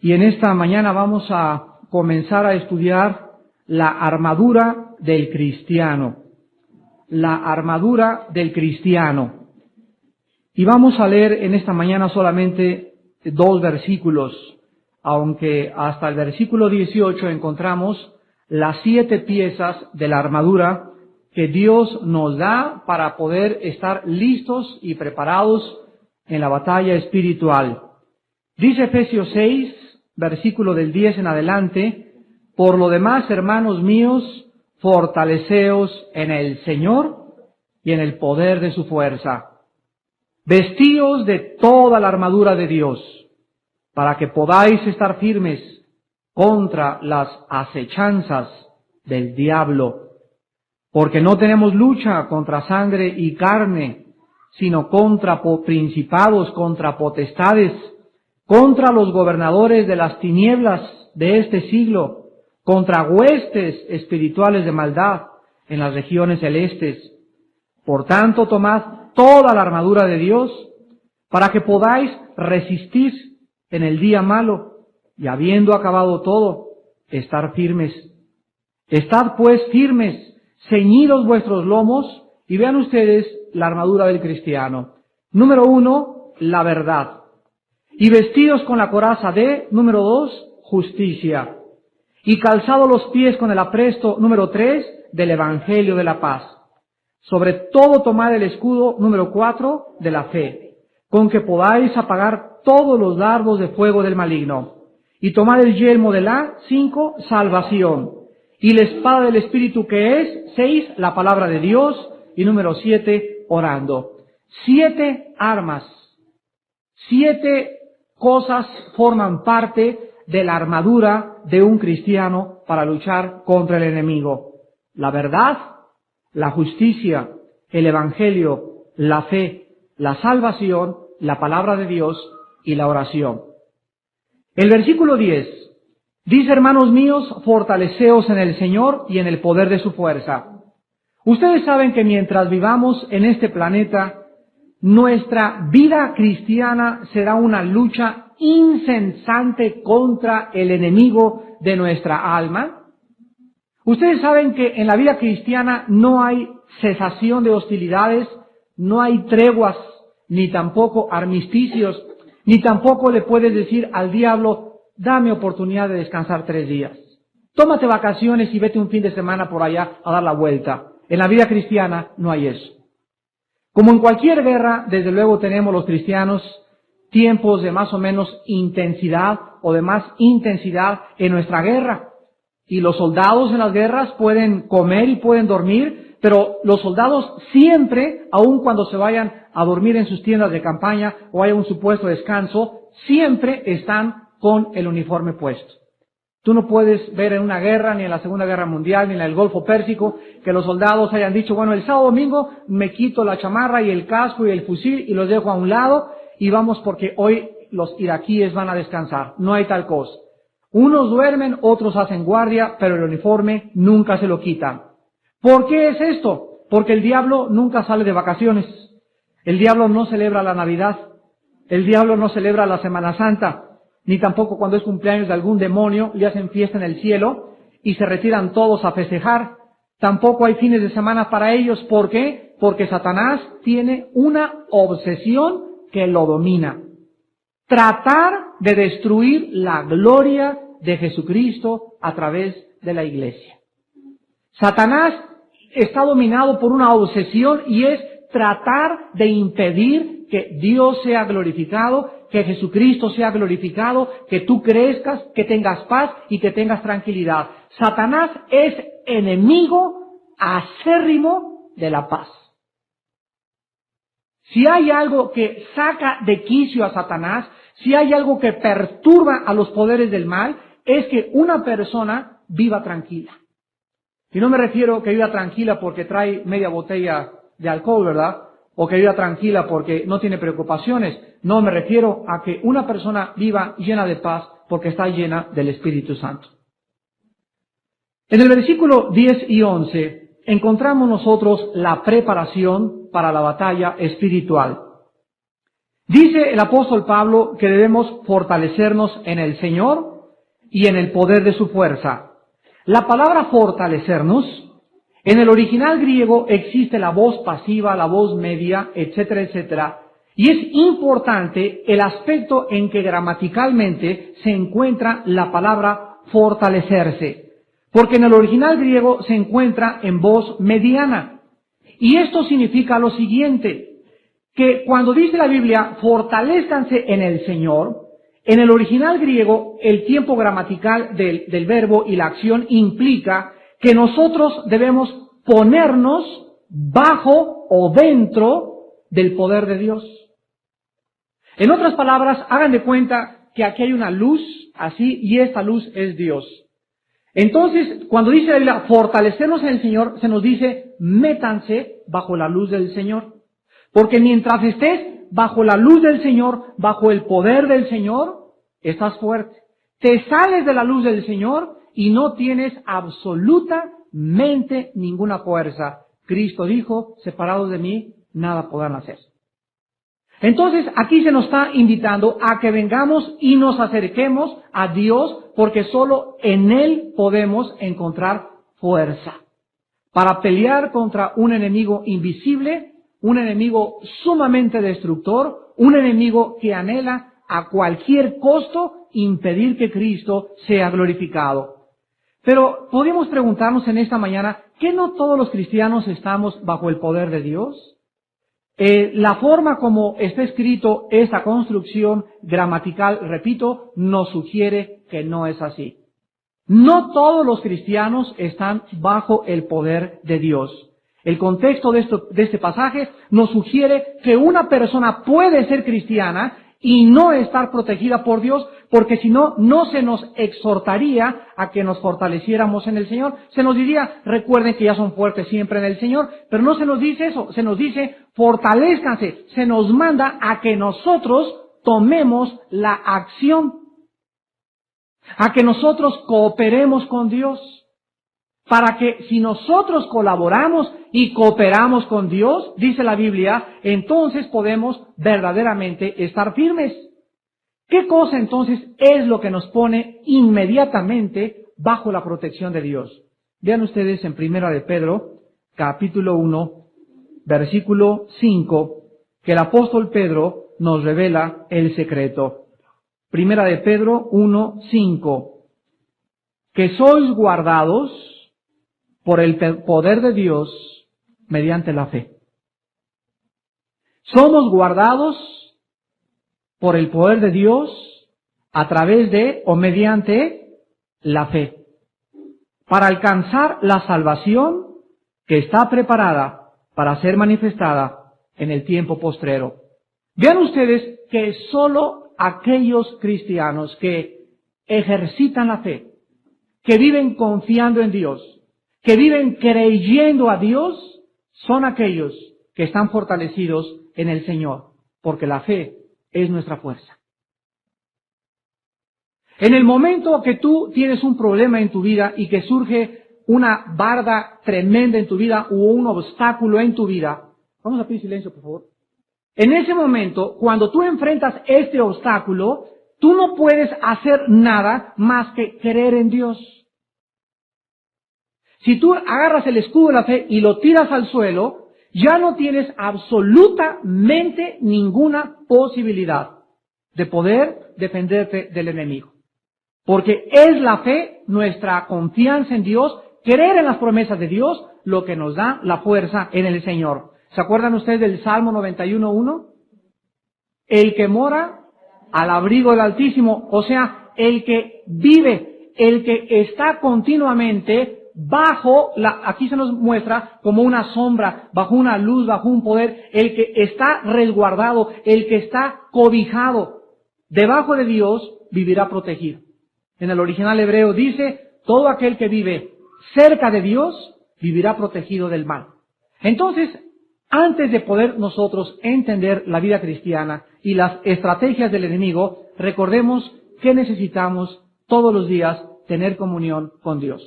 Y en esta mañana vamos a comenzar a estudiar la armadura del cristiano. La armadura del cristiano. Y vamos a leer en esta mañana solamente 2 versículos, aunque hasta el versículo 18 encontramos las 7 piezas de la armadura que Dios nos da para poder estar listos y preparados en la batalla espiritual. Dice Efesios 6, versículo del 10 en adelante: por lo demás, hermanos míos, fortaleceos en el Señor y en el poder de su fuerza. Vestíos de toda la armadura de Dios, para que podáis estar firmes contra las acechanzas del diablo. Porque no tenemos lucha contra sangre y carne, sino contra principados, contra potestades, contra los gobernadores de las tinieblas de este siglo, contra huestes espirituales de maldad en las regiones celestes. Por tanto, tomad toda la armadura de Dios, para que podáis resistir en el día malo, y habiendo acabado todo, estar firmes. Estad pues firmes, ceñidos vuestros lomos, y vean ustedes la armadura del cristiano. Número 1, la verdad. Y vestidos con la coraza de, número 2, justicia. Y calzados los pies con el apresto, número 3, del evangelio de la paz. Sobre todo tomad el escudo, número 4, de la fe, con que podáis apagar todos los dardos de fuego del maligno. Y tomad el yelmo de la, 5, salvación. Y la espada del Espíritu, que es, 6, la palabra de Dios. Y número 7, orando. 7 armas. 7 cosas forman parte de la armadura de un cristiano para luchar contra el enemigo. La verdad, la justicia, el evangelio, la fe, la salvación, la palabra de Dios y la oración. El versículo 10 dice: hermanos míos, fortaleceos en el Señor y en el poder de su fuerza. Ustedes saben que mientras vivamos en este planeta, nuestra vida cristiana será una lucha incesante contra el enemigo de nuestra alma. Ustedes saben que en la vida cristiana no hay cesación de hostilidades, no hay treguas, ni tampoco armisticios, ni tampoco le puedes decir al diablo: dame oportunidad de descansar 3 días. Tómate vacaciones y vete un fin de semana por allá a dar la vuelta. En la vida cristiana no hay eso. Como en cualquier guerra, desde luego tenemos los cristianos tiempos de más o menos intensidad o de más intensidad en nuestra guerra. Y los soldados en las guerras pueden comer y pueden dormir, pero los soldados siempre, aun cuando se vayan a dormir en sus tiendas de campaña o haya un supuesto descanso, siempre están con el uniforme puesto. Tú no puedes ver en una guerra, ni en la Segunda Guerra Mundial, ni en el Golfo Pérsico, que los soldados hayan dicho: bueno, el sábado domingo me quito la chamarra y el casco y el fusil y los dejo a un lado y vamos porque hoy los iraquíes van a descansar. No hay tal cosa. Unos duermen, otros hacen guardia, pero el uniforme nunca se lo quitan. ¿Por qué es esto? Porque el diablo nunca sale de vacaciones. El diablo no celebra la Navidad. El diablo no celebra la Semana Santa. Ni tampoco cuando es cumpleaños de algún demonio le hacen fiesta en el cielo y se retiran todos a festejar. Tampoco hay fines de semana para ellos. ¿Por qué? Porque Satanás tiene una obsesión que lo domina. Tratar de destruir la gloria de Jesucristo a través de la iglesia. Satanás está dominado por una obsesión y es tratar de impedir que Dios sea glorificado, que Jesucristo sea glorificado, que tú crezcas, que tengas paz y que tengas tranquilidad. Satanás es enemigo acérrimo de la paz. Si hay algo que saca de quicio a Satanás, si hay algo que perturba a los poderes del mal, es que una persona viva tranquila. Y no me refiero que viva tranquila porque trae media botella de alcohol, ¿verdad? O que viva tranquila porque no tiene preocupaciones. No, me refiero a que una persona viva llena de paz porque está llena del Espíritu Santo. En el versículo 10 y 11 encontramos nosotros la preparación para la batalla espiritual. Dice el apóstol Pablo que debemos fortalecernos en el Señor y en el poder de su fuerza. La palabra fortalecernos, en el original griego existe la voz pasiva, la voz media, etcétera, etcétera. Y es importante el aspecto en que gramaticalmente se encuentra la palabra fortalecerse, porque en el original griego se encuentra en voz mediana. Y esto significa lo siguiente, que cuando dice la Biblia, fortalezcanse en el Señor, en el original griego, el tiempo gramatical del verbo y la acción implica que nosotros debemos ponernos bajo o dentro del poder de Dios. En otras palabras, hagan de cuenta que aquí hay una luz, así, y esta luz es Dios. Entonces, cuando dice la Biblia, fortalecernos en el Señor, se nos dice, métanse bajo la luz del Señor. Porque mientras estés bajo la luz del Señor, bajo el poder del Señor, estás fuerte. Te sales de la luz del Señor y no tienes absolutamente ninguna fuerza. Cristo dijo, separados de mí, nada podrán hacer. Entonces, aquí se nos está invitando a que vengamos y nos acerquemos a Dios, porque solo en Él podemos encontrar fuerza para pelear contra un enemigo invisible, un enemigo sumamente destructor, un enemigo que anhela a cualquier costo impedir que Cristo sea glorificado. Pero podemos preguntarnos en esta mañana, ¿qué no todos los cristianos estamos bajo el poder de Dios? La forma como está escrito esta construcción gramatical, repito, nos sugiere que no es así. No todos los cristianos están bajo el poder de Dios. El contexto de este pasaje nos sugiere que una persona puede ser cristiana y no estar protegida por Dios, porque si no, no se nos exhortaría a que nos fortaleciéramos en el Señor. Se nos diría, recuerden que ya son fuertes siempre en el Señor, pero no se nos dice eso, se nos dice, fortalezcanse, se nos manda a que nosotros tomemos la acción, a que nosotros cooperemos con Dios. Para que si nosotros colaboramos y cooperamos con Dios, dice la Biblia, entonces podemos verdaderamente estar firmes. ¿Qué cosa entonces es lo que nos pone inmediatamente bajo la protección de Dios? Vean ustedes en Primera de Pedro, capítulo 1, versículo 5, que el apóstol Pedro nos revela el secreto. Primera de Pedro 1, 5, que sois guardados por el poder de Dios mediante la fe. Somos guardados por el poder de Dios a través de o mediante la fe, para alcanzar la salvación que está preparada para ser manifestada en el tiempo postrero. Vean ustedes que solo aquellos cristianos que ejercitan la fe, que viven confiando en Dios, que viven creyendo a Dios, son aquellos que están fortalecidos en el Señor, porque la fe es nuestra fuerza. En el momento que tú tienes un problema en tu vida y que surge una barda tremenda en tu vida o un obstáculo en tu vida, vamos a pedir silencio, por favor. En ese momento, cuando tú enfrentas este obstáculo, tú no puedes hacer nada más que creer en Dios. Si tú agarras el escudo de la fe y lo tiras al suelo, ya no tienes absolutamente ninguna posibilidad de poder defenderte del enemigo. Porque es la fe, nuestra confianza en Dios, creer en las promesas de Dios, lo que nos da la fuerza en el Señor. ¿Se acuerdan ustedes del Salmo 91:1? El que mora al abrigo del Altísimo, o sea, el que vive, el que está continuamente bajo aquí se nos muestra como una sombra, bajo una luz, bajo un poder, el que está resguardado, el que está cobijado, debajo de Dios, vivirá protegido. En el original hebreo dice, todo aquel que vive cerca de Dios, vivirá protegido del mal. Entonces, antes de poder nosotros entender la vida cristiana y las estrategias del enemigo, recordemos que necesitamos todos los días tener comunión con Dios.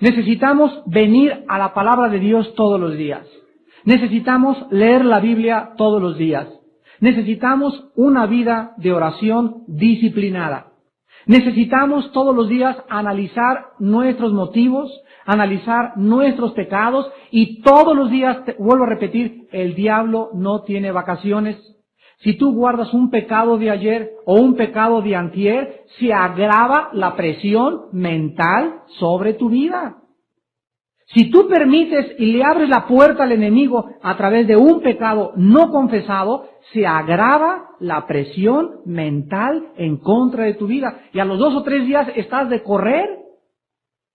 Necesitamos venir a la palabra de Dios todos los días. Necesitamos leer la Biblia todos los días. Necesitamos una vida de oración disciplinada. Necesitamos todos los días analizar nuestros motivos, analizar nuestros pecados y todos los días, vuelvo a repetir, el diablo no tiene vacaciones. Si tú guardas un pecado de ayer o un pecado de antier, se agrava la presión mental sobre tu vida. Si tú permites y le abres la puerta al enemigo a través de un pecado no confesado, se agrava la presión mental en contra de tu vida. Y a los 2 o 3 días estás de correr.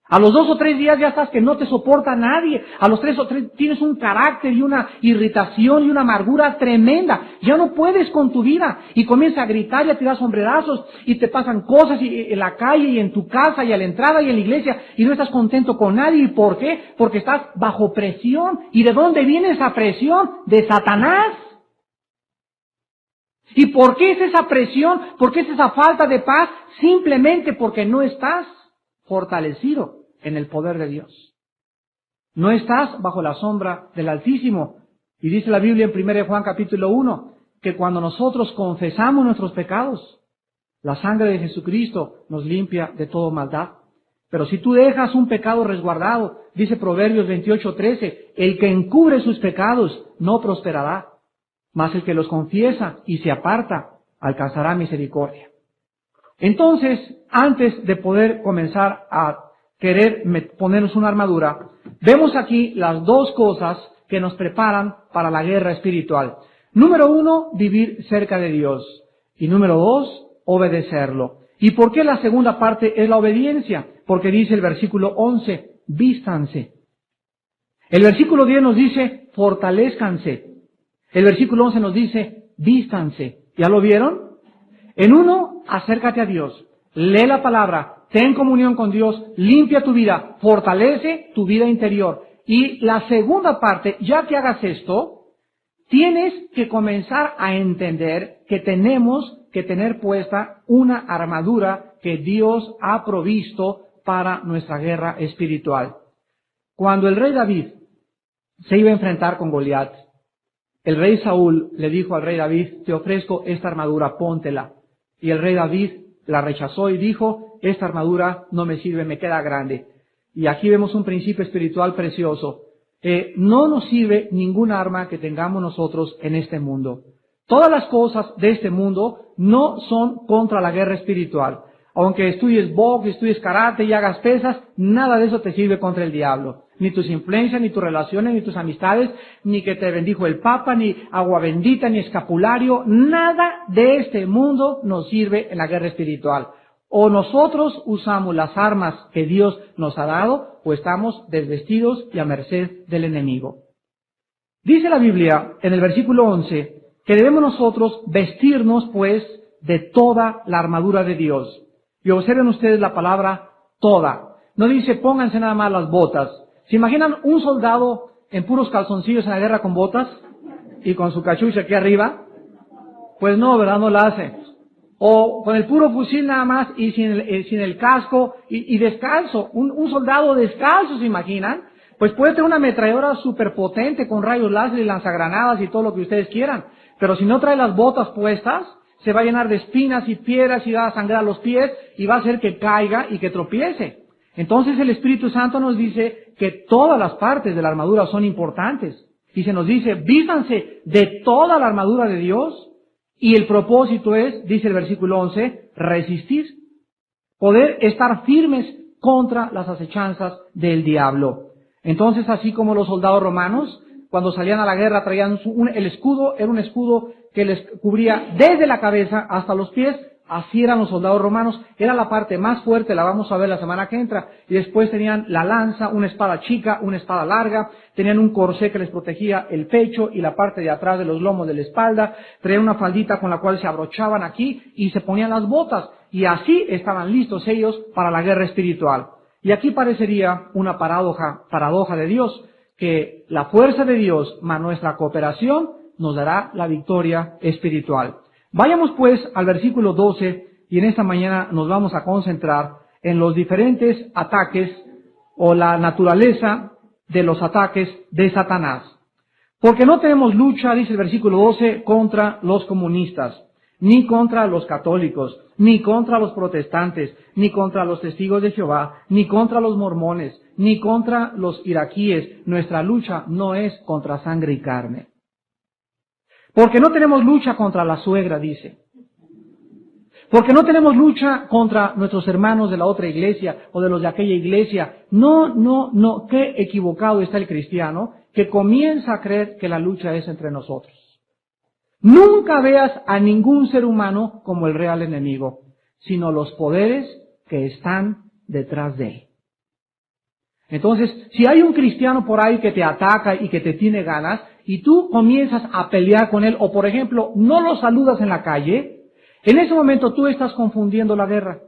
A los 2 o 3 días ya estás que no te soporta nadie. A los 3 o 3 tienes un carácter y una irritación y una amargura tremenda. Ya no puedes con tu vida. Y comienzas a gritar y a tirar sombrerazos. Y te pasan cosas en la calle y en tu casa y a la entrada y en la iglesia. Y no estás contento con nadie. ¿Y por qué? Porque estás bajo presión. ¿Y de dónde viene esa presión? De Satanás. ¿Y por qué es esa presión? ¿Por qué es esa falta de paz? Simplemente porque no estás fortalecido en el poder de Dios. No estás bajo la sombra del Altísimo. Y dice la Biblia en 1 Juan capítulo 1, que cuando nosotros confesamos nuestros pecados, la sangre de Jesucristo nos limpia de toda maldad. Pero si tú dejas un pecado resguardado, dice Proverbios 28:13, el que encubre sus pecados no prosperará, mas el que los confiesa y se aparta alcanzará misericordia. Entonces, antes de poder comenzar a querer ponernos una armadura, vemos aquí las 2 cosas que nos preparan para la guerra espiritual. Número 1, vivir cerca de Dios. Y número 2, obedecerlo. ¿Y por qué la segunda parte es la obediencia? Porque dice el versículo 11, vístanse. El versículo 10 nos dice, fortalezcanse. El versículo 11 nos dice, vístanse. ¿Ya lo vieron? En uno, acércate a Dios, lee la palabra, ten comunión con Dios, limpia tu vida, fortalece tu vida interior. Y la segunda parte, ya que hagas esto, tienes que comenzar a entender que tenemos que tener puesta una armadura que Dios ha provisto para nuestra guerra espiritual. Cuando el rey David se iba a enfrentar con Goliat, el rey Saúl le dijo al rey David, te ofrezco esta armadura, póntela. Y el rey David la rechazó y dijo, esta armadura no me sirve, me queda grande. Y aquí vemos un principio espiritual precioso. No nos sirve ningún arma que tengamos nosotros en este mundo. Todas las cosas de este mundo no son contra la guerra espiritual. Aunque estudies box, estudies karate y hagas pesas, nada de eso te sirve contra el diablo. Ni tus influencias, ni tus relaciones, ni tus amistades, ni que te bendijo el Papa, ni agua bendita, ni escapulario. Nada de este mundo nos sirve en la guerra espiritual. O nosotros usamos las armas que Dios nos ha dado, o estamos desvestidos y a merced del enemigo. Dice la Biblia en el versículo 11 que debemos nosotros vestirnos pues de toda la armadura de Dios. Y observen ustedes la palabra toda. No dice pónganse nada más las botas. ¿Se imaginan un soldado en puros calzoncillos en la guerra con botas y con su cachucha aquí arriba? Pues no, ¿verdad? No la hace. O con el puro fusil nada más y sin el casco y descalzo. Un soldado descalzo, ¿se imaginan? Pues puede tener una ametralladora superpotente con rayos láser y lanzagranadas y todo lo que ustedes quieran. Pero si no trae las botas puestas, se va a llenar de espinas y piedras y va a sangrar los pies y va a hacer que caiga y que tropiece. Entonces el Espíritu Santo nos dice que todas las partes de la armadura son importantes. Y se nos dice, vístanse de toda la armadura de Dios. Y el propósito es, dice el versículo 11, resistir. Poder estar firmes contra las acechanzas del diablo. Entonces, así como los soldados romanos, cuando salían a la guerra traían el escudo, era un escudo que les cubría desde la cabeza hasta los pies. Así eran los soldados romanos, era la parte más fuerte, la vamos a ver la semana que entra, y después tenían la lanza, una espada chica, una espada larga, tenían un corsé que les protegía el pecho y la parte de atrás de los lomos de la espalda, traían una faldita con la cual se abrochaban aquí y se ponían las botas, y así estaban listos ellos para la guerra espiritual. Y aquí parecería una paradoja de Dios, que la fuerza de Dios más nuestra cooperación nos dará la victoria espiritual. Vayamos pues al versículo 12 y en esta mañana nos vamos a concentrar en los diferentes ataques o la naturaleza de los ataques de Satanás. Porque no tenemos lucha, dice el versículo 12, contra los comunistas, ni contra los católicos, ni contra los protestantes, ni contra los testigos de Jehová, ni contra los mormones, ni contra los iraquíes. Nuestra lucha no es contra sangre y carne. Porque no tenemos lucha contra la suegra, dice. Porque no tenemos lucha contra nuestros hermanos de la otra iglesia o de los de aquella iglesia. No. Qué equivocado está el cristiano que comienza a creer que la lucha es entre nosotros. Nunca veas a ningún ser humano como el real enemigo, sino los poderes que están detrás de él. Entonces, si hay un cristiano por ahí que te ataca y que te tiene ganas, y tú comienzas a pelear con él, o por ejemplo, no lo saludas en la calle, en ese momento tú estás confundiendo la guerra.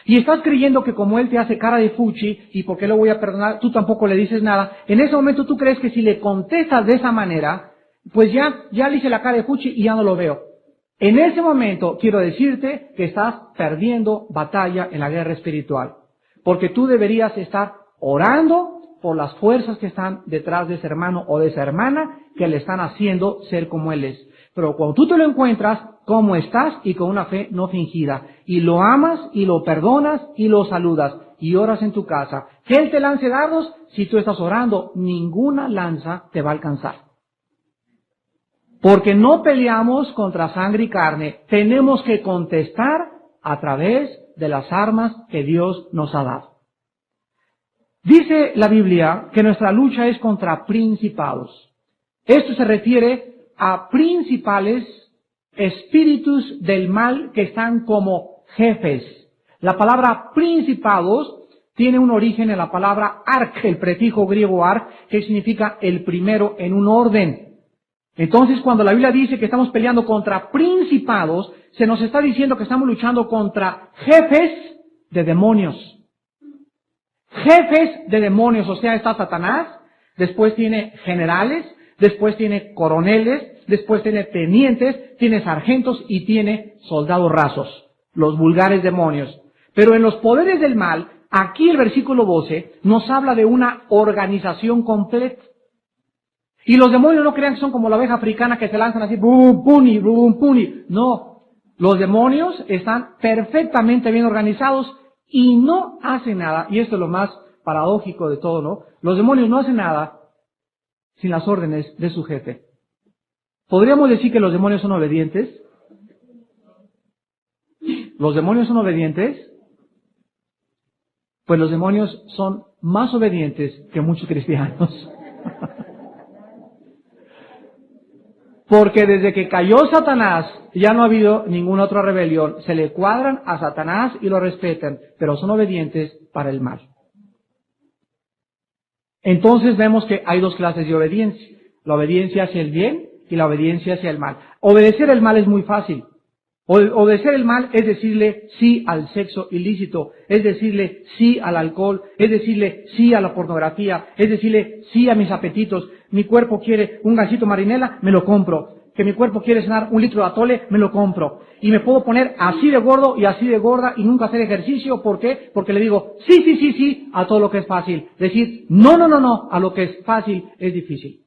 Y estás creyendo que como él te hace cara de fuchi, y porque lo voy a perdonar, tú tampoco le dices nada. En ese momento tú crees que si le contestas de esa manera, pues ya le hice la cara de fuchi y ya no lo veo. En ese momento quiero decirte que estás perdiendo batalla en la guerra espiritual. Porque tú deberías estar orando por las fuerzas que están detrás de ese hermano o de esa hermana que le están haciendo ser como él es. Pero cuando tú te lo encuentras, ¿cómo estás? Y con una fe no fingida. Y lo amas, y lo perdonas, y lo saludas. Y oras en tu casa. Que él te lance dardos, si tú estás orando, ninguna lanza te va a alcanzar. Porque no peleamos contra sangre y carne. Tenemos que contestar a través de las armas que Dios nos ha dado. Dice la Biblia que nuestra lucha es contra principados. Esto se refiere a principales espíritus del mal que están como jefes. La palabra principados tiene un origen en la palabra arc, el prefijo griego arc, que significa el primero en un orden. Entonces, cuando la Biblia dice que estamos peleando contra principados, se nos está diciendo que estamos luchando contra jefes de demonios. Jefes de demonios, o sea, está Satanás, después tiene generales, después tiene coroneles, después tiene tenientes, tiene sargentos y tiene soldados rasos, los vulgares demonios. Pero en los poderes del mal, aquí el versículo 12 nos habla de una organización completa. Y los demonios no crean que son como la abeja africana que se lanzan así, bum, puni, bum, puni. No, los demonios están perfectamente bien organizados y no hacen nada, y esto es lo más paradójico de todo, ¿no? Los demonios no hacen nada sin las órdenes de su jefe. ¿Podríamos decir que los demonios son obedientes? ¿Los demonios son obedientes? Pues los demonios son más obedientes que muchos cristianos. Porque desde que cayó Satanás, ya no ha habido ninguna otra rebelión. Se le cuadran a Satanás y lo respetan, pero son obedientes para el mal. Entonces vemos que hay dos clases de obediencia. La obediencia hacia el bien y la obediencia hacia el mal. Obedecer el mal es muy fácil. Obedecer el mal es decirle sí al sexo ilícito, es decirle sí al alcohol, es decirle sí a la pornografía, es decirle sí a mis apetitos. Mi cuerpo quiere un gansito marinela, me lo compro. Que mi cuerpo quiere cenar un litro de atole, me lo compro. Y me puedo poner así de gordo y así de gorda y nunca hacer ejercicio. ¿Por qué? Porque le digo sí a todo lo que es fácil. Decir no a lo que es fácil es difícil.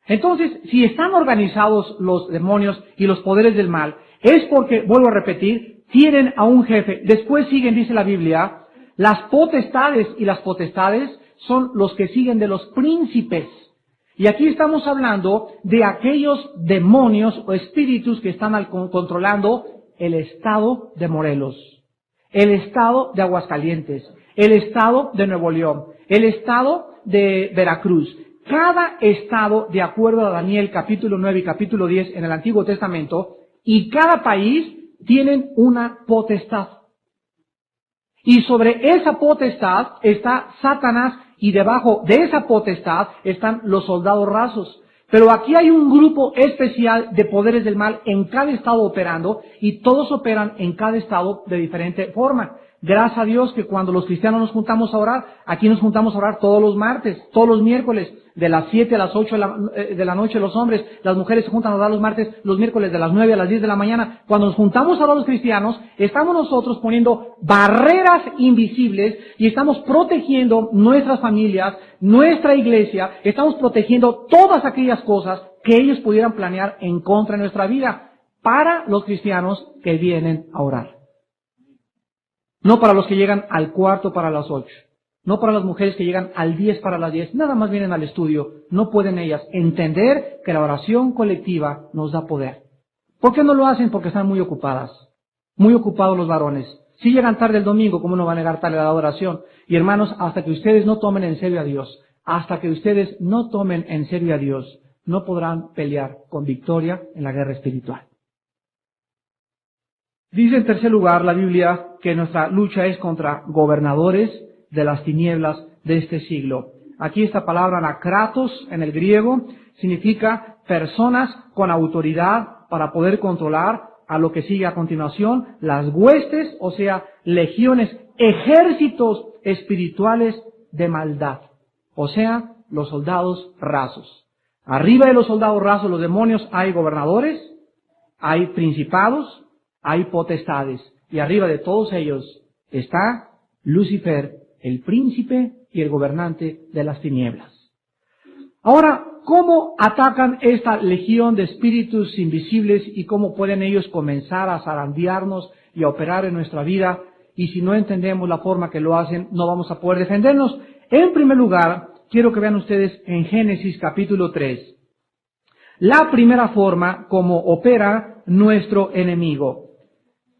Entonces, si están organizados los demonios y los poderes del mal, es porque, vuelvo a repetir, tienen a un jefe. Después siguen, dice la Biblia, las potestades, y las potestades son los que siguen de los príncipes. Y aquí estamos hablando de aquellos demonios o espíritus que están controlando el estado de Morelos, el estado de Aguascalientes, el estado de Nuevo León, el estado de Veracruz. Cada estado, de acuerdo a Daniel capítulo 9 y capítulo 10 en el Antiguo Testamento, y cada país tienen una potestad. Y sobre esa potestad está Satanás, y debajo de esa potestad están los soldados rasos. Pero aquí hay un grupo especial de poderes del mal en cada estado operando, y todos operan en cada estado de diferente forma. Gracias a Dios que cuando los cristianos nos juntamos a orar, aquí nos juntamos a orar todos los martes, todos los miércoles, de las 7 a las 8 de la noche los hombres, las mujeres se juntan a orar los martes, los miércoles de las 9 a las 10 de la mañana. Cuando nos juntamos a orar los cristianos, estamos nosotros poniendo barreras invisibles y estamos protegiendo nuestras familias, nuestra iglesia, estamos protegiendo todas aquellas cosas que ellos pudieran planear en contra de nuestra vida para los cristianos que vienen a orar. No para los que llegan al cuarto para las 8. No para las mujeres que llegan al 10 para las 10. Nada más vienen al estudio. No pueden ellas entender que la oración colectiva nos da poder. ¿Por qué no lo hacen? Porque están muy ocupadas. Muy ocupados los varones. Si llegan tarde el domingo, ¿cómo no van a llegar tarde a la adoración? Y hermanos, hasta que ustedes no tomen en serio a Dios, hasta que ustedes no tomen en serio a Dios, no podrán pelear con victoria en la guerra espiritual. Dice en tercer lugar la Biblia que nuestra lucha es contra gobernadores de las tinieblas de este siglo. Aquí esta palabra anakratos en el griego significa personas con autoridad para poder controlar a lo que sigue a continuación, las huestes, o sea, legiones, ejércitos espirituales de maldad, o sea, los soldados rasos. Arriba de los soldados rasos, los demonios, hay gobernadores, hay principados, hay potestades, y arriba de todos ellos está Lucifer, el príncipe y el gobernante de las tinieblas. Ahora, ¿cómo atacan esta legión de espíritus invisibles y cómo pueden ellos comenzar a zarandearnos y a operar en nuestra vida? Y si no entendemos la forma que lo hacen, no vamos a poder defendernos. En primer lugar, quiero que vean ustedes en Génesis capítulo 3, la primera forma como opera nuestro enemigo.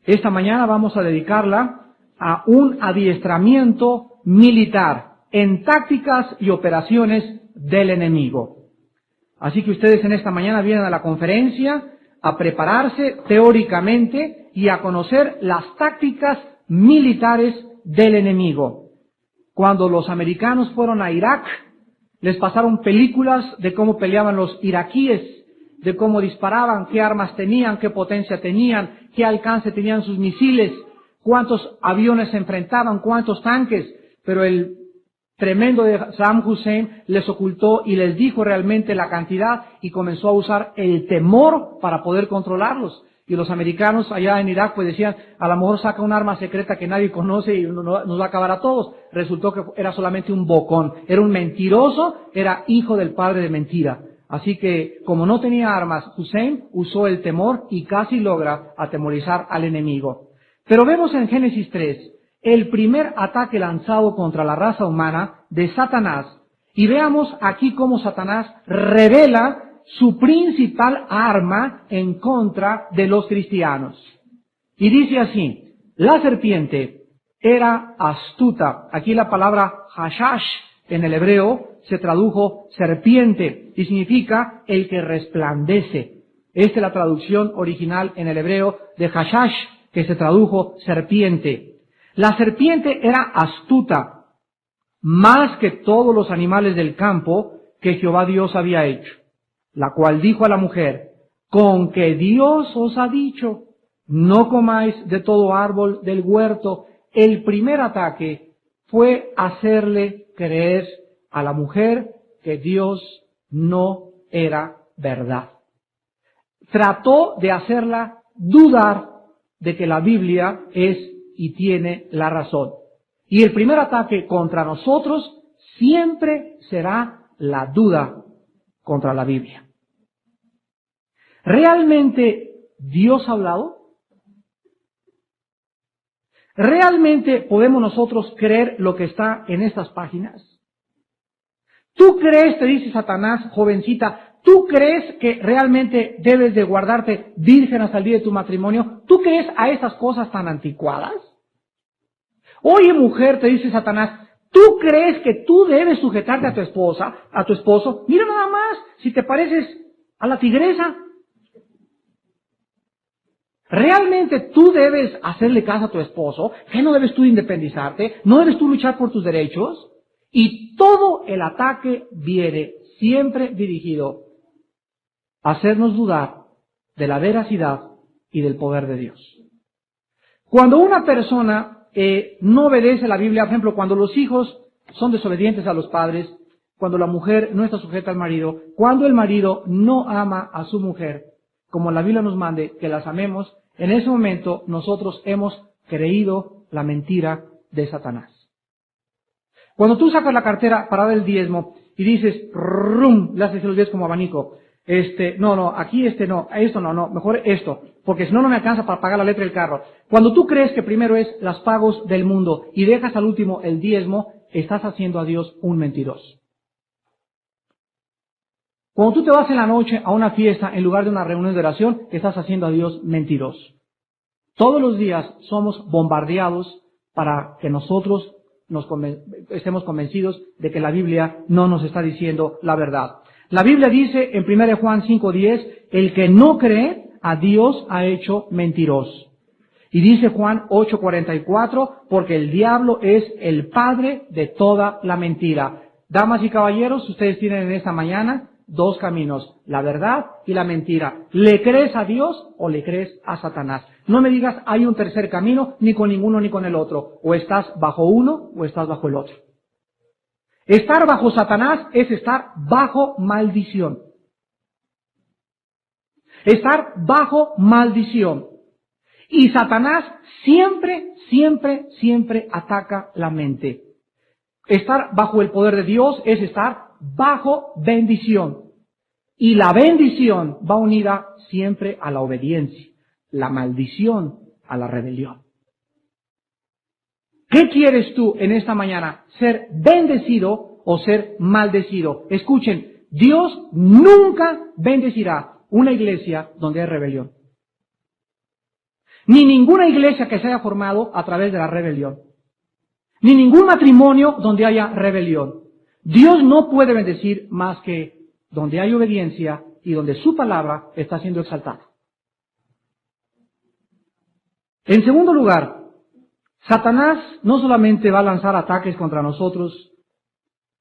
Esta mañana vamos a dedicarla a un adiestramiento militar en tácticas y operaciones del enemigo. Así que ustedes en esta mañana vienen a la conferencia a prepararse teóricamente y a conocer las tácticas militares del enemigo. Cuando los americanos fueron a Irak, les pasaron películas de cómo peleaban los iraquíes, de cómo disparaban, qué armas tenían, qué potencia tenían, qué alcance tenían sus misiles, cuántos aviones se enfrentaban, cuántos tanques, pero el tremendo de Saddam Hussein les ocultó y les dijo realmente la cantidad y comenzó a usar el temor para poder controlarlos. Y los americanos allá en Irak pues decían, a lo mejor saca un arma secreta que nadie conoce y nos va a acabar a todos. Resultó que era solamente un bocón, era un mentiroso, era hijo del padre de mentira. Así que, como no tenía armas, Hussein usó el temor y casi logra atemorizar al enemigo. Pero vemos en Génesis 3 el primer ataque lanzado contra la raza humana de Satanás. Y veamos aquí cómo Satanás revela su principal arma en contra de los cristianos. Y dice así, la serpiente era astuta. Aquí la palabra hashash en el hebreo se tradujo serpiente y significa el que resplandece. Esta es la traducción original en el hebreo de hashash, que se tradujo serpiente. La serpiente era astuta, más que todos los animales del campo que Jehová Dios había hecho, la cual dijo a la mujer, con que Dios os ha dicho, no comáis de todo árbol del huerto. El primer ataque fue hacerle creer a la mujer que Dios no era verdad. Trató de hacerla dudar de que la Biblia es y tiene la razón. Y el primer ataque contra nosotros siempre será la duda contra la Biblia. ¿Realmente Dios ha hablado? ¿Realmente podemos nosotros creer lo que está en estas páginas? ¿Tú crees, te dice Satanás, jovencita, tú crees que realmente debes de guardarte virgen hasta el día de tu matrimonio? ¿Tú crees a esas cosas tan anticuadas? Oye, mujer, te dice Satanás, ¿tú crees que tú debes sujetarte a tu esposa, a tu esposo? Mira nada más, si te pareces a la tigresa. ¿Realmente tú debes hacerle caso a tu esposo? ¿Que no debes tú independizarte? ¿No debes tú luchar por tus derechos? Y todo el ataque viene siempre dirigido a hacernos dudar de la veracidad y del poder de Dios. Cuando una persona no obedece la Biblia. Por ejemplo, cuando los hijos son desobedientes a los padres, cuando la mujer no está sujeta al marido, cuando el marido no ama a su mujer, como la Biblia nos mande que las amemos, en ese momento nosotros hemos creído la mentira de Satanás. Cuando tú sacas la cartera para dar el diezmo y dices, rum, le haces los diez como abanico, aquí esto no, mejor esto, porque si no, no me alcanza para pagar la letra del carro. Cuando tú crees que primero es las pagos del mundo y dejas al último el diezmo, estás haciendo a Dios un mentiroso. Cuando tú te vas en la noche a una fiesta en lugar de una reunión de oración, estás haciendo a Dios mentiroso. Todos los días somos bombardeados para que nosotros estemos convencidos de que la Biblia no nos está diciendo la verdad. La Biblia dice en 1 Juan 5:10, el que no cree a Dios ha hecho mentiroso. Y dice Juan 8:44, porque el diablo es el padre de toda la mentira. Damas y caballeros, ustedes tienen en esta mañana dos caminos, la verdad y la mentira. ¿Le crees a Dios o le crees a Satanás? No me digas hay un tercer camino, ni con ninguno ni con el otro. O estás bajo uno o estás bajo el otro. Estar bajo Satanás es estar bajo maldición. Estar bajo maldición. Y Satanás siempre ataca la mente. Estar bajo el poder de Dios es estar bajo bendición. Y la bendición va unida siempre a la obediencia. La maldición a la rebelión. ¿Qué quieres tú en esta mañana? ¿Ser bendecido o ser maldecido? Escuchen, Dios nunca bendecirá una iglesia donde hay rebelión. Ni ninguna iglesia que se haya formado a través de la rebelión. Ni ningún matrimonio donde haya rebelión. Dios no puede bendecir más que donde hay obediencia y donde su palabra está siendo exaltada. En segundo lugar, Satanás no solamente va a lanzar ataques contra nosotros,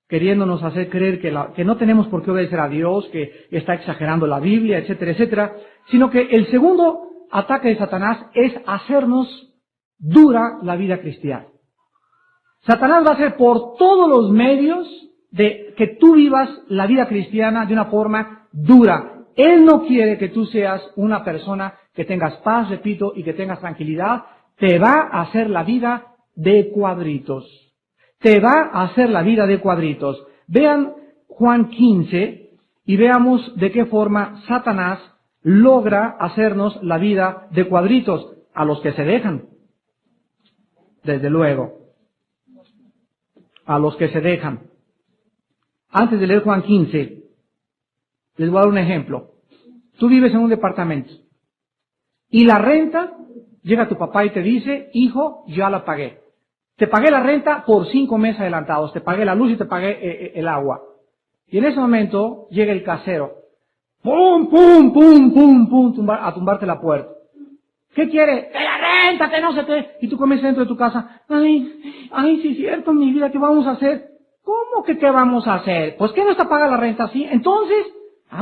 queriéndonos hacer creer que no tenemos por qué obedecer a Dios, que está exagerando la Biblia, etcétera, etcétera, sino que el segundo ataque de Satanás es hacernos dura la vida cristiana. Satanás va a hacer por todos los medios de que tú vivas la vida cristiana de una forma dura. Él no quiere que tú seas una persona que tengas paz, repito, y que tengas tranquilidad. Te va a hacer la vida de cuadritos. Te va a hacer la vida de cuadritos. Vean Juan 15 y veamos de qué forma Satanás logra hacernos la vida de cuadritos a los que se dejan. Desde luego. A los que se dejan. Antes de leer Juan 15, les voy a dar un ejemplo. Tú vives en un departamento y la renta, llega tu papá y te dice, hijo, ya la pagué. Te pagué la renta por 5 meses adelantados, te pagué la luz y te pagué el agua. Y en ese momento llega el casero, pum, pum, pum, pum, pum, a tumbarte la puerta. ¿Qué quiere? ¡Que la renta, que no sé qué! Y tú comienzas dentro de tu casa, ay, sí es cierto, mi vida, ¿qué vamos a hacer? ¿Cómo que qué vamos a hacer? Pues que no está pagada la renta así. Entonces,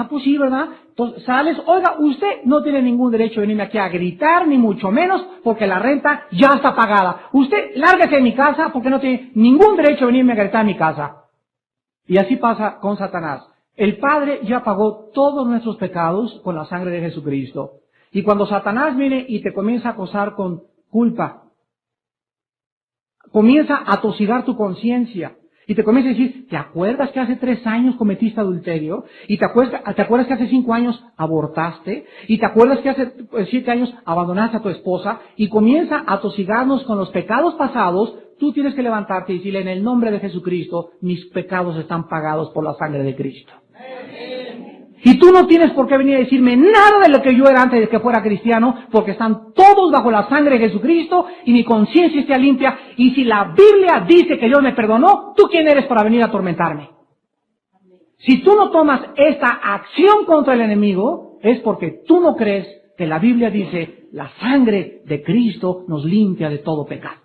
pues sí, ¿verdad? Entonces sales, oiga, usted no tiene ningún derecho a venirme aquí a gritar, ni mucho menos, porque la renta ya está pagada. Usted lárguese de mi casa porque no tiene ningún derecho a venirme a gritar a mi casa. Y así pasa con Satanás. El Padre ya pagó todos nuestros pecados con la sangre de Jesucristo. Y cuando Satanás viene y te comienza a acosar con culpa, comienza a atosigar tu conciencia, y te comienza a decir, ¿te acuerdas que hace 3 años cometiste adulterio? ¿Y te acuerdas que hace 5 años abortaste? ¿Y te acuerdas que hace 7 años abandonaste a tu esposa? Y comienza a atosigarnos con los pecados pasados. Tú tienes que levantarte y decirle, en el nombre de Jesucristo, mis pecados están pagados por la sangre de Cristo. Y tú no tienes por qué venir a decirme nada de lo que yo era antes de que fuera cristiano, porque están todos bajo la sangre de Jesucristo y mi conciencia está limpia. Y si la Biblia dice que Dios me perdonó, ¿tú quién eres para venir a atormentarme? Si tú no tomas esta acción contra el enemigo, es porque tú no crees que la Biblia dice, la sangre de Cristo nos limpia de todo pecado.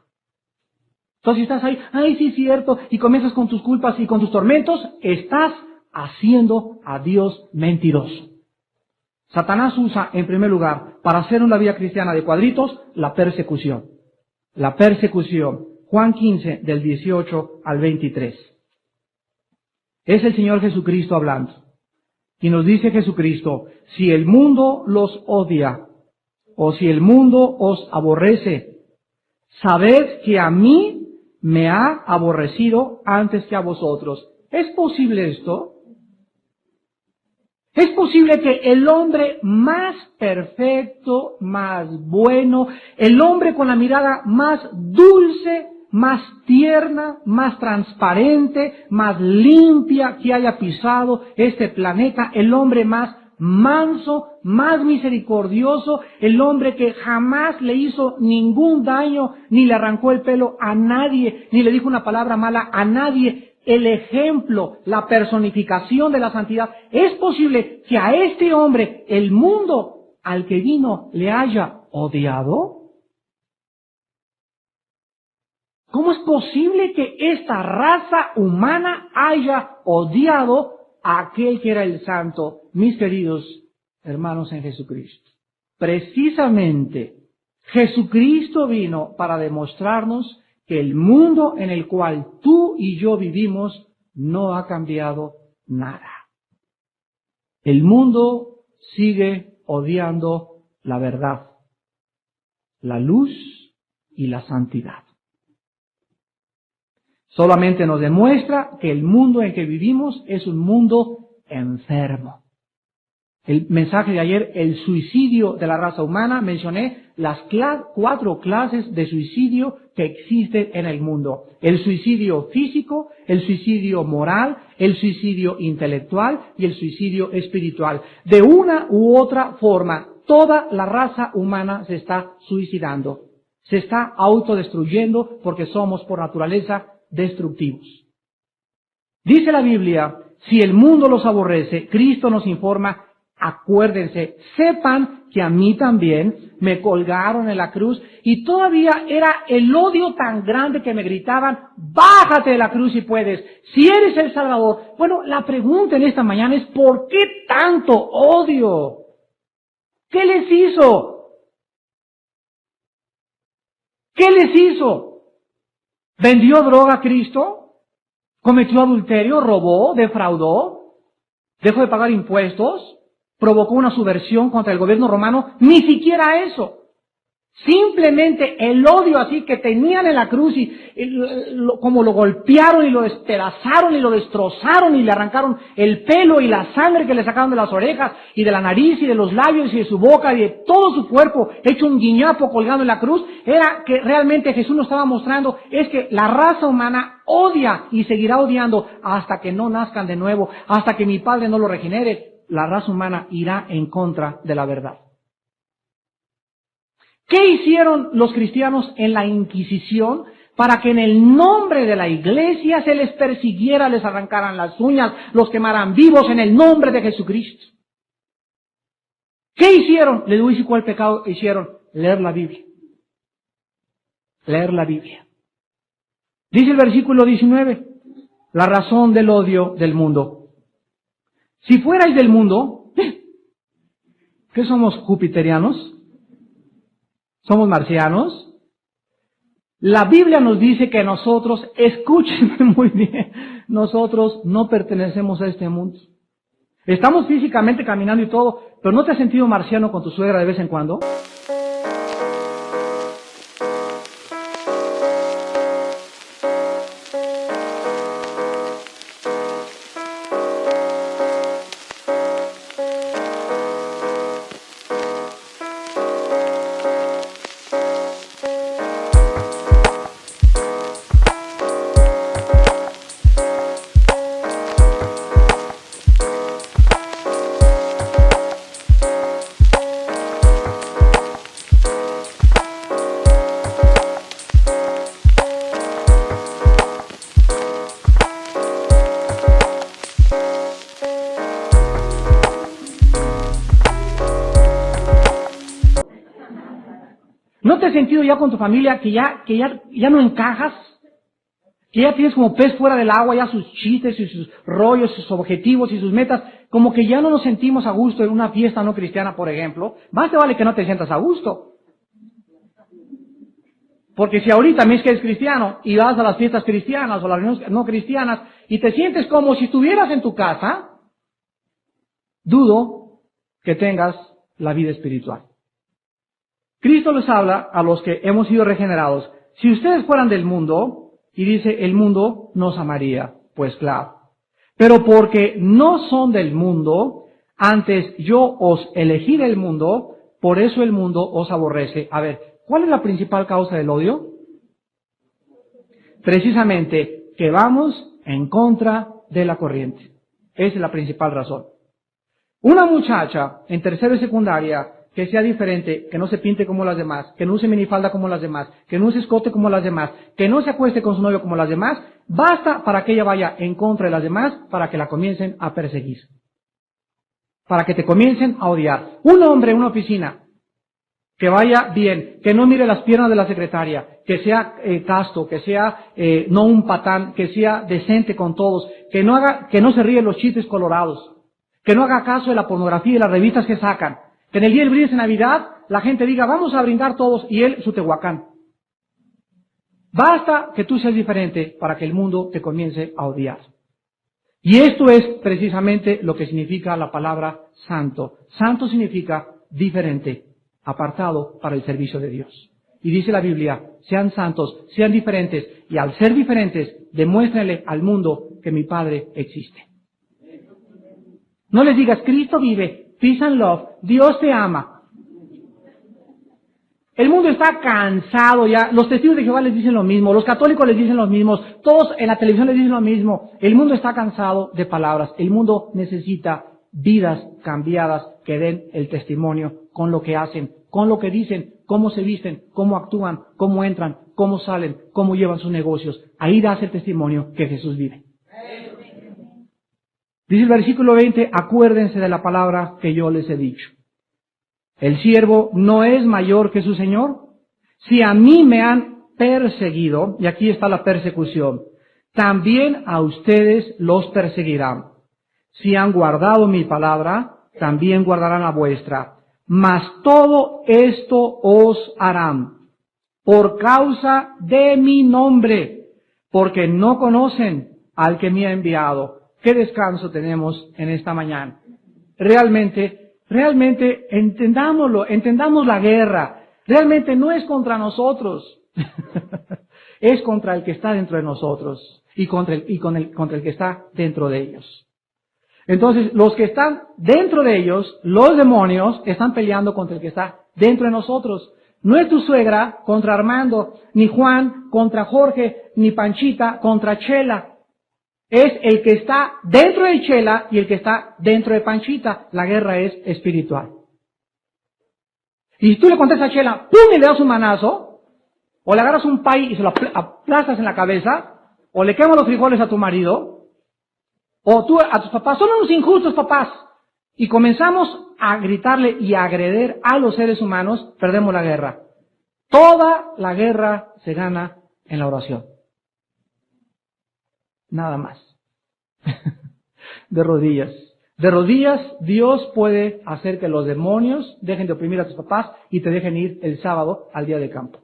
Entonces si estás ahí, ay sí es cierto, y comienzas con tus culpas y con tus tormentos, estás haciendo a Dios mentiroso. Satanás usa, en primer lugar, para hacer una vida cristiana de cuadritos, la persecución. la persecución. Juan 15, del 18 al 23. Es el Señor Jesucristo hablando. Y nos dice Jesucristo, si el mundo los odia, o si el mundo os aborrece, sabed que a mí me ha aborrecido antes que a vosotros. ¿Es posible esto? ¿Es posible que el hombre más perfecto, más bueno, el hombre con la mirada más dulce, más tierna, más transparente, más limpia que haya pisado este planeta, el hombre más manso, más misericordioso, el hombre que jamás le hizo ningún daño, ni le arrancó el pelo a nadie, ni le dijo una palabra mala a nadie, el ejemplo, la personificación de la santidad? ¿Es posible que a este hombre el mundo al que vino le haya odiado? ¿Cómo es posible que esta raza humana haya odiado a aquel que era el santo? Mis queridos hermanos en Jesucristo, precisamente Jesucristo vino para demostrarnos que el mundo en el cual tú y yo vivimos no ha cambiado nada. El mundo sigue odiando la verdad, la luz y la santidad. Solamente nos demuestra que el mundo en que vivimos es un mundo enfermo. El mensaje de ayer, el suicidio de la raza humana, mencioné las 4 clases de suicidio que existen en el mundo. El suicidio físico, el suicidio moral, el suicidio intelectual y el suicidio espiritual. De una u otra forma, toda la raza humana se está suicidando. Se está autodestruyendo porque somos por naturaleza destructivos. Dice la Biblia, si el mundo los aborrece, Cristo nos informa, acuérdense, sepan que a mí también me colgaron en la cruz y todavía era el odio tan grande que me gritaban, bájate de la cruz si puedes, si eres el Salvador. Bueno, la pregunta en esta mañana es, ¿por qué tanto odio? ¿Qué les hizo? ¿Qué les hizo? ¿Vendió droga a Cristo? ¿Cometió adulterio? ¿Robó? ¿Defraudó? ¿Dejó de pagar impuestos? ¿Provocó una subversión contra el gobierno romano? Ni siquiera eso. Simplemente el odio así que tenían en la cruz y como lo golpearon y lo despedazaron y lo destrozaron y le arrancaron el pelo y la sangre que le sacaron de las orejas y de la nariz y de los labios y de su boca y de todo su cuerpo hecho un guiñapo colgando en la cruz, era que realmente Jesús nos estaba mostrando es que la raza humana odia y seguirá odiando hasta que no nazcan de nuevo, hasta que mi Padre no lo regenere. La raza humana irá en contra de la verdad. ¿Qué hicieron los cristianos en la Inquisición para que en el nombre de la Iglesia se les persiguiera, les arrancaran las uñas, los quemaran vivos en el nombre de Jesucristo? ¿Qué hicieron? Les voy a decir cuál pecado hicieron. Leer la Biblia. Leer la Biblia. Dice el versículo 19, la razón del odio del mundo. Si fuerais del mundo, ¿qué somos, jupiterianos? ¿Somos marcianos? La Biblia nos dice que nosotros, escúchenme muy bien, nosotros no pertenecemos a este mundo. Estamos físicamente caminando y todo, pero ¿no te has sentido marciano con tu suegra de vez en cuando? ¿No te has sentido ya con tu familia que ya no encajas? Que ya tienes como pez fuera del agua, ya sus chistes y sus rollos, sus objetivos y sus metas, como que ya no nos sentimos a gusto en una fiesta no cristiana, por ejemplo. Más te vale que no te sientas a gusto. Porque si ahorita me es que eres cristiano y vas a las fiestas cristianas o las reuniones no cristianas y te sientes como si estuvieras en tu casa, dudo que tengas la vida espiritual. Cristo les habla a los que hemos sido regenerados. Si ustedes fueran del mundo, y dice, el mundo nos amaría. Pues claro. Pero porque no son del mundo, antes yo os elegí del mundo, por eso el mundo os aborrece. A ver, ¿cuál es la principal causa del odio? Precisamente que vamos en contra de la corriente. Esa es la principal razón. Una muchacha en tercero y secundaria que sea diferente, que no se pinte como las demás, que no use minifalda como las demás, que no use escote como las demás, que no se acueste con su novio como las demás, basta para que ella vaya en contra de las demás para que la comiencen a perseguir. Para que te comiencen a odiar. Un hombre en una oficina que vaya bien, que no mire las piernas de la secretaria, que sea casto, que sea no un patán, que sea decente con todos, que no se ríe los chistes colorados, que no haga caso de la pornografía y las revistas que sacan, que en el día del brindis de Navidad la gente diga vamos a brindar todos y él su tehuacán. Basta que tú seas diferente para que el mundo te comience a odiar. Y esto es precisamente lo que significa la palabra santo. Santo significa diferente, apartado para el servicio de Dios. Y dice la Biblia, sean santos, sean diferentes, y al ser diferentes, demuéstrenle al mundo que mi Padre existe. No les digas, Cristo vive, peace and love, Dios te ama. El mundo está cansado ya, los testigos de Jehová les dicen lo mismo, los católicos les dicen lo mismo, todos en la televisión les dicen lo mismo. El mundo está cansado de palabras, el mundo necesita vidas cambiadas que den el testimonio con lo que hacen, con lo que dicen, cómo se visten, cómo actúan, cómo entran, cómo salen, cómo llevan sus negocios. Ahí das el testimonio que Jesús vive. Dice el versículo 20, acuérdense de la palabra que yo les he dicho. ¿El siervo no es mayor que su señor? Si a mí me han perseguido, y aquí está la persecución, también a ustedes los perseguirán. Si han guardado mi palabra, también guardarán la vuestra. Mas todo esto os harán por causa de mi nombre, porque no conocen al que me ha enviado. ¿Qué descanso tenemos en esta mañana? Realmente entendámoslo, entendamos la guerra. Realmente no es contra nosotros, es contra el que está dentro de nosotros y contra el que está dentro de ellos. Entonces, los que están dentro de ellos, los demonios, están peleando contra el que está dentro de nosotros. No es tu suegra contra Armando, ni Juan contra Jorge, ni Panchita contra Chela. Es el que está dentro de Chela y el que está dentro de Panchita. La guerra es espiritual. Y si tú le contestas a Chela, ¡pum!, y le das un manazo, o le agarras un pay y se lo aplastas en la cabeza, o le quemas los frijoles a tu marido, o tú a tus papás, son unos injustos papás, y comenzamos a gritarle y a agreder a los seres humanos, perdemos la guerra. Toda la guerra se gana en la oración. Nada más. De rodillas. De rodillas, Dios puede hacer que los demonios dejen de oprimir a tus papás y te dejen ir el sábado al día de campo.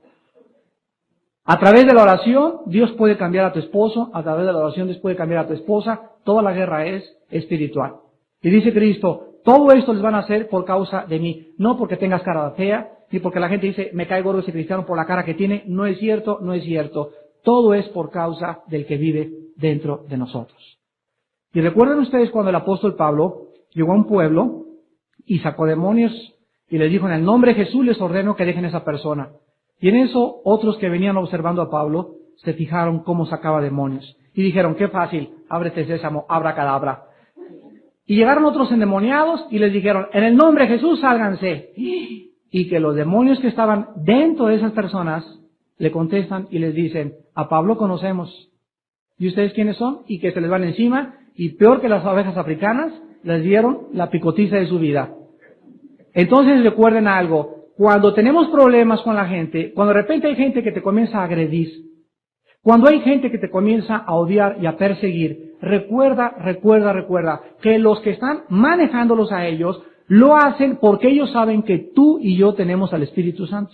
A través de la oración, Dios puede cambiar a tu esposo. A través de la oración, Dios puede cambiar a tu esposa. Toda la guerra es espiritual. Y dice Cristo, todo esto les van a hacer por causa de mí. No porque tengas cara fea, ni porque la gente dice, me cae gordo ese cristiano por la cara que tiene. No es cierto, no es cierto. Todo es por causa del que vive dentro de nosotros. Y recuerden ustedes cuando el apóstol Pablo llegó a un pueblo y sacó demonios y les dijo, en el nombre de Jesús les ordeno que dejen a esa persona. Y en eso otros que venían observando a Pablo se fijaron cómo sacaba demonios. Y dijeron, qué fácil, ábrete sésamo, abracadabra. Y llegaron otros endemoniados y les dijeron, en el nombre de Jesús sálganse. Y que los demonios que estaban dentro de esas personas le contestan y les dicen, a Pablo conocemos. ¿Y ustedes quiénes son? Y que se les van encima, y peor que las abejas africanas, les dieron la picotiza de su vida. Entonces recuerden algo, cuando tenemos problemas con la gente, cuando de repente hay gente que te comienza a agredir, cuando hay gente que te comienza a odiar y a perseguir, recuerda que los que están manejándolos a ellos, lo hacen porque ellos saben que tú y yo tenemos al Espíritu Santo.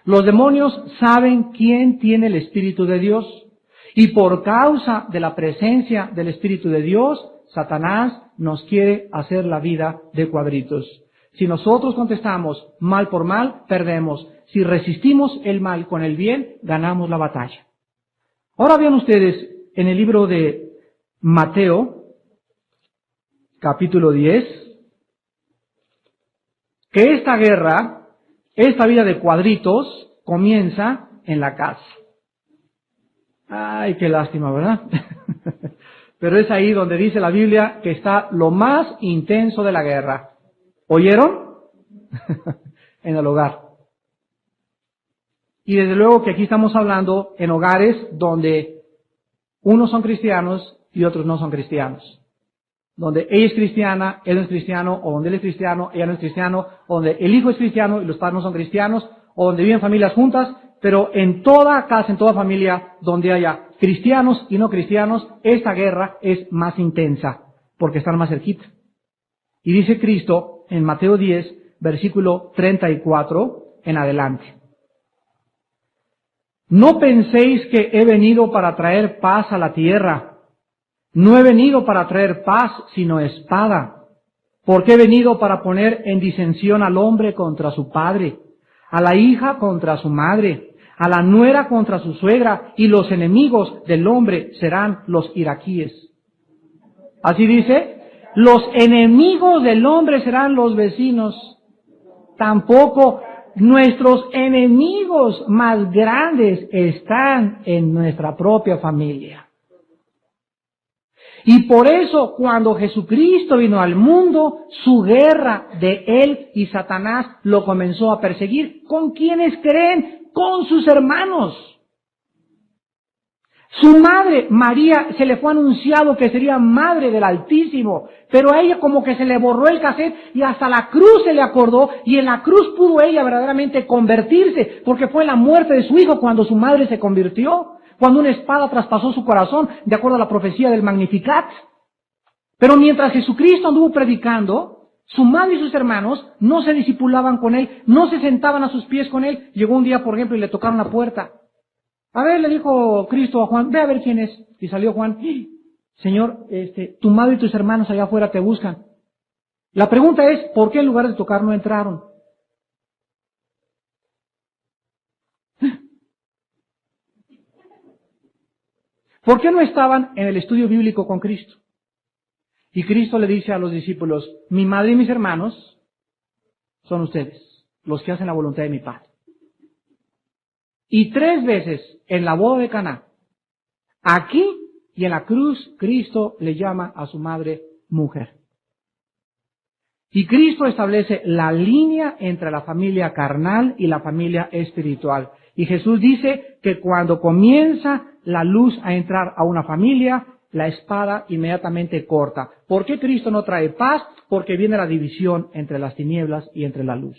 Los demonios saben quién tiene el Espíritu de Dios. Y por causa de la presencia del Espíritu de Dios, Satanás nos quiere hacer la vida de cuadritos. Si nosotros contestamos mal por mal, perdemos. Si resistimos el mal con el bien, ganamos la batalla. Ahora vean ustedes en el libro de Mateo, capítulo 10, que esta guerra, esta vida de cuadritos, comienza en la casa. Ay, qué lástima, ¿verdad? Pero es ahí donde dice la Biblia que está lo más intenso de la guerra. ¿Oyeron? En el hogar. Y desde luego que aquí estamos hablando en hogares donde unos son cristianos y otros no son cristianos. Donde ella es cristiana, él no es cristiano, o donde él es cristiano, ella no es cristiano, o donde el hijo es cristiano y los padres no son cristianos, o donde viven familias juntas, pero en toda casa, en toda familia donde haya cristianos y no cristianos, esta guerra es más intensa, porque están más cerquita. Y dice Cristo en Mateo 10, versículo 34 en adelante: no penséis que he venido para traer paz a la tierra. No he venido para traer paz, sino espada. Porque he venido para poner en disensión al hombre contra su padre, a la hija contra su madre, a la nuera contra su suegra, y los enemigos del hombre serán los iraquíes. Así dice, los enemigos del hombre serán los vecinos. Tampoco nuestros enemigos más grandes están en nuestra propia familia. Y por eso, cuando Jesucristo vino al mundo, su guerra de él y Satanás lo comenzó a perseguir. ¿Con quiénes creen? Con sus hermanos. Su madre, María, se le fue anunciado que sería madre del Altísimo, pero a ella como que se le borró el cassette y hasta la cruz se le acordó, y en la cruz pudo ella verdaderamente convertirse, porque fue la muerte de su hijo cuando su madre se convirtió, cuando una espada traspasó su corazón, de acuerdo a la profecía del Magnificat. Pero mientras Jesucristo anduvo predicando, su madre y sus hermanos no se discipulaban con él, no se sentaban a sus pies con él. Llegó un día, por ejemplo, y le tocaron la puerta. A ver, le dijo Cristo a Juan, ve a ver quién es. Y salió Juan: Señor, tu madre y tus hermanos allá afuera te buscan. La pregunta es, ¿por qué en lugar de tocar no entraron? ¿Por qué no estaban en el estudio bíblico con Cristo? Y Cristo le dice a los discípulos: mi madre y mis hermanos son ustedes, los que hacen la voluntad de mi Padre. Y 3 veces en la boda de Caná, aquí y en la cruz, Cristo le llama a su madre mujer. Y Cristo establece la línea entre la familia carnal y la familia espiritual. Y Jesús dice que cuando comienza la luz a entrar a una familia, la espada inmediatamente corta. ¿Por qué Cristo no trae paz? Porque viene la división entre las tinieblas y entre la luz.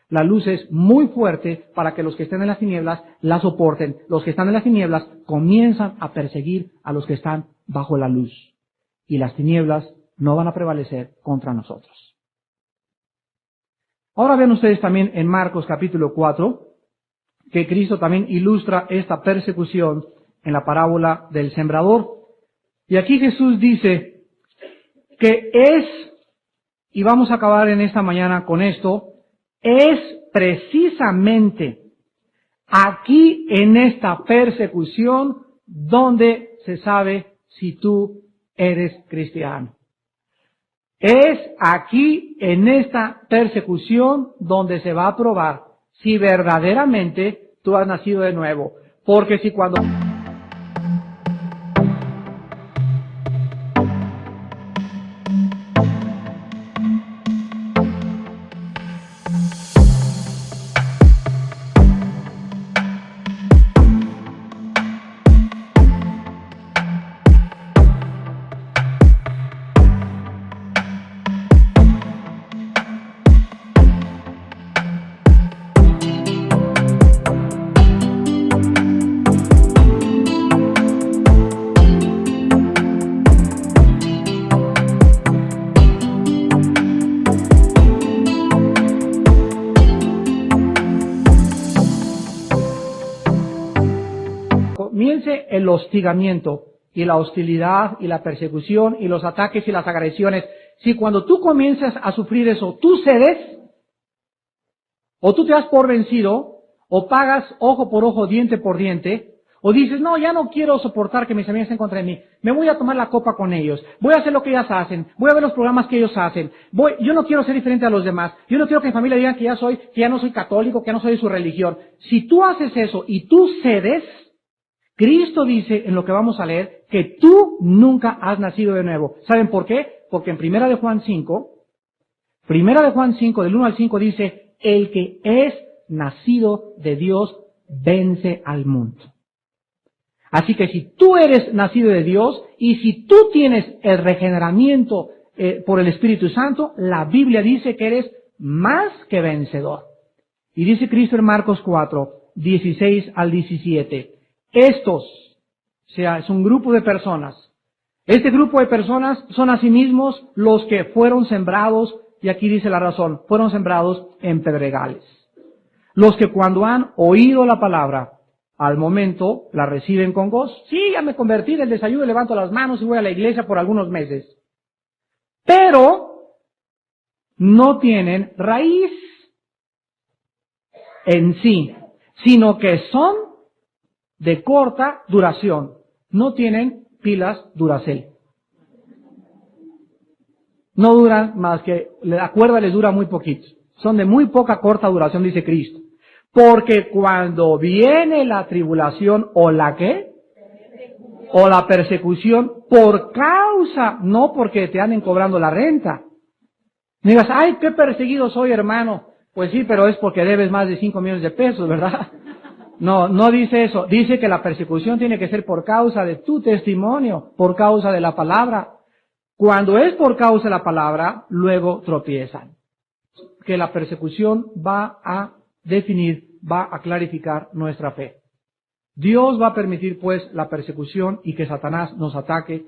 La luz es muy fuerte para que los que estén en las tinieblas la soporten. Los que están en las tinieblas comienzan a perseguir a los que están bajo la luz. Y las tinieblas no van a prevalecer contra nosotros. Ahora vean ustedes también en Marcos capítulo 4, que Cristo también ilustra esta persecución en la parábola del sembrador. Y aquí Jesús dice que y vamos a acabar en esta mañana con esto, es precisamente aquí en esta persecución donde se sabe si tú eres cristiano. Es aquí en esta persecución donde se va a probar si verdaderamente tú has nacido de nuevo. Porque si cuando comience el hostigamiento y la hostilidad y la persecución y los ataques y las agresiones, si cuando tú comienzas a sufrir eso, tú cedes, o tú te das por vencido, o pagas ojo por ojo, diente por diente, o dices, no, ya no quiero soportar que mis amigos estén contra mí, me voy a tomar la copa con ellos, voy a hacer lo que ellas hacen, voy a ver los programas que ellos hacen, yo no quiero ser diferente a los demás, yo no quiero que mi familia diga que ya no soy católico, que ya no soy de su religión. Si tú haces eso y tú cedes, Cristo dice en lo que vamos a leer que tú nunca has nacido de nuevo. ¿Saben por qué? Porque en Primera de Juan 5, del 1 al 5 dice, el que es nacido de Dios vence al mundo. Así que si tú eres nacido de Dios y si tú tienes el regeneramiento por el Espíritu Santo, la Biblia dice que eres más que vencedor. Y dice Cristo en Marcos 4, 16 al 17, estos, o sea, es un grupo de personas. Este grupo de personas son asimismos los que fueron sembrados, y aquí dice la razón, fueron sembrados en pedregales. Los que cuando han oído la palabra, al momento la reciben con gozo. Sí, ya me convertí del desayuno, levanto las manos y voy a la iglesia por algunos meses. Pero no tienen raíz en sí, sino que son de corta duración. No tienen pilas Duracell. No duran más que, la cuerda les dura muy poquito. Son de muy poca corta duración, dice Cristo. Porque cuando viene la tribulación o la ¿qué? O la persecución por causa, no porque te anden cobrando la renta. Digas, ay, qué perseguido soy, hermano. Pues sí, pero es porque debes más de 5 millones de pesos, ¿verdad? No, no dice eso. Dice que la persecución tiene que ser por causa de tu testimonio, por causa de la palabra. Cuando es por causa de la palabra, luego tropiezan. Que la persecución va a definir, va a clarificar nuestra fe. Dios va a permitir pues la persecución y que Satanás nos ataque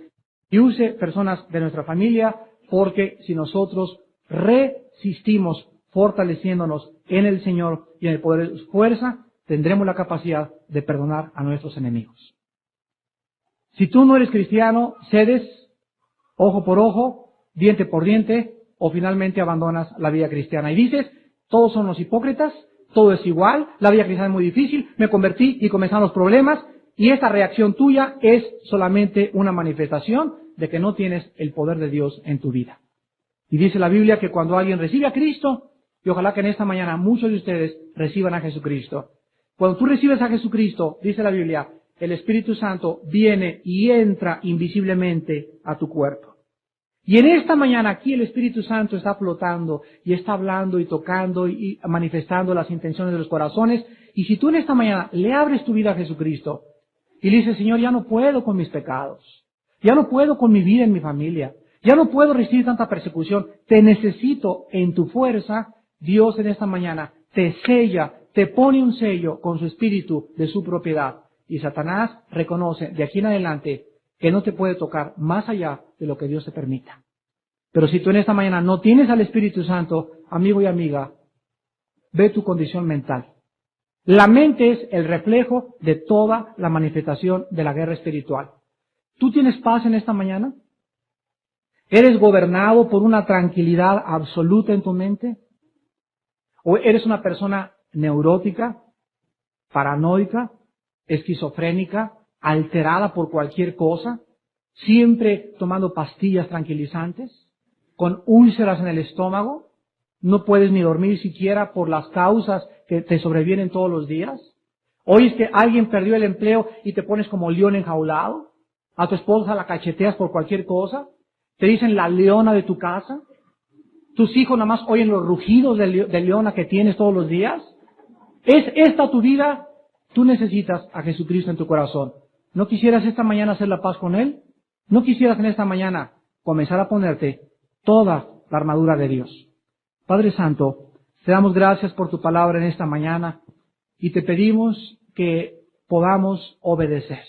y use personas de nuestra familia, porque si nosotros resistimos fortaleciéndonos en el Señor y en el poder de su fuerza, tendremos la capacidad de perdonar a nuestros enemigos. Si tú no eres cristiano, cedes ojo por ojo, diente por diente, o finalmente abandonas la vida cristiana y dices, todos son los hipócritas, todo es igual, la vida cristiana es muy difícil, me convertí y comenzaron los problemas, y esta reacción tuya es solamente una manifestación de que no tienes el poder de Dios en tu vida. Y dice la Biblia que cuando alguien recibe a Cristo, y ojalá que en esta mañana muchos de ustedes reciban a Jesucristo. Cuando tú recibes a Jesucristo, dice la Biblia, el Espíritu Santo viene y entra invisiblemente a tu cuerpo. Y en esta mañana aquí el Espíritu Santo está flotando y está hablando y tocando y manifestando las intenciones de los corazones. Y si tú en esta mañana le abres tu vida a Jesucristo y le dices, Señor, ya no puedo con mis pecados, ya no puedo con mi vida en mi familia, ya no puedo resistir tanta persecución, te necesito en tu fuerza, Dios en esta mañana te sella, te pone un sello con su Espíritu de su propiedad. Y Satanás reconoce de aquí en adelante que no te puede tocar más allá de lo que Dios te permita. Pero si tú en esta mañana no tienes al Espíritu Santo, amigo y amiga, ve tu condición mental. La mente es el reflejo de toda la manifestación de la guerra espiritual. ¿Tú tienes paz en esta mañana? ¿Eres gobernado por una tranquilidad absoluta en tu mente? ¿O eres una persona neurótica, paranoica, esquizofrénica, alterada por cualquier cosa, siempre tomando pastillas tranquilizantes, con úlceras en el estómago, no puedes ni dormir siquiera por las causas que te sobrevienen todos los días? ¿Oyes que alguien perdió el empleo y te pones como león enjaulado? ¿A tu esposa la cacheteas por cualquier cosa? ¿Te dicen la leona de tu casa? ¿Tus hijos nada más oyen los rugidos de leona que tienes todos los días? ¿Es esta tu vida? Tú necesitas a Jesucristo en tu corazón. ¿No quisieras esta mañana hacer la paz con Él? ¿No quisieras en esta mañana comenzar a ponerte toda la armadura de Dios? Padre Santo, te damos gracias por tu palabra en esta mañana y te pedimos que podamos obedecer.